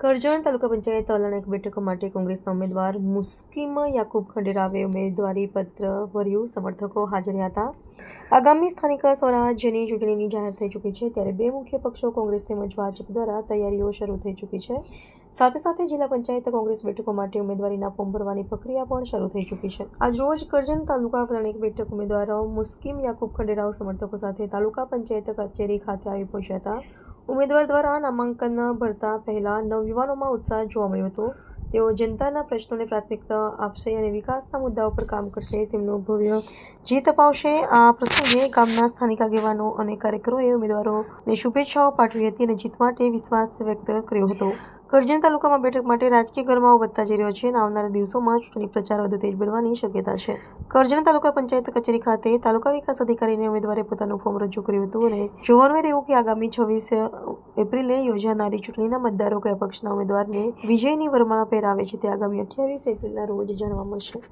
કરજણ તાલુકા પંચાયત વલણ બેઠકો માટે કોંગ્રેસના ઉમેદવાર મુસ્કીમ યાકુબ ખંડેરાવે ઉમેદવારી પત્ર ભર્યું. સમર્થકો હાજર હતા. આગામી સ્થાનિક સ્વરાજ્યની ચૂંટણીની જાહેર થઈ ચૂકી છે, ત્યારે બે મુખ્ય પક્ષો કોંગ્રેસ તેમજ ભાજપ દ્વારા તૈયારીઓ શરૂ થઈ ચૂકી છે. સાથે સાથે જિલ્લા પંચાયત કોંગ્રેસ બેઠકો માટે ઉમેદવારીના ફોર્મ ભરવાની પ્રક્રિયા પણ શરૂ થઈ ચૂકી છે. આજરોજ કરજણ તાલુકા વલણ બેઠક ઉમેદવારો મુસ્કીમ યાકુબ ખંડેરાવ સમર્થકો સાથે તાલુકા પંચાયત કચેરી ખાતે આવી પહોંચ્યા હતા. ઉમેદવાર દ્વારા નામાંકન ભરતા પહેલા નવયુવાનોમાં ઉત્સાહ જોવા મળ્યો હતો. તેઓ જનતાના પ્રશ્નોને પ્રાથમિકતા આપશે અને વિકાસના મુદ્દાઓ પર કામ કરશે, તેમનું ભવ્ય જીત અપાવશે. આ પ્રસંગે ગામના સ્થાનિક આગેવાનો અને કાર્યકરોએ ઉમેદવારોને શુભેચ્છાઓ પાઠવી હતી અને જીત માટે વિશ્વાસ વ્યક્ત કર્યો હતો. કરજણ તાલુકામાં બેઠક માટે રાજકીય ગરમાવો વધતા જઈ રહ્યો છે અને આવનારા દિવસોમાં ચૂંટણી પ્રચાર વધુ તેજ બનવાની શક્યતા છે. કરજણ તાલુકા પંચાયત કચેરી ખાતે તાલુકા વિકાસ અધિકારીને ઉમેદવારે પોતાનું ફોર્મ રજૂ કર્યું હતું અને જોવાનું રહ્યું કે આગામી 26 એપ્રિલે યોજાનારી ચૂંટણીના મતદારો કયા પક્ષના ઉમેદવારને વિજયની વરમાળા પહેરાવે છે તે આગામી 28 એપ્રિલના રોજ જાણવા મળશે.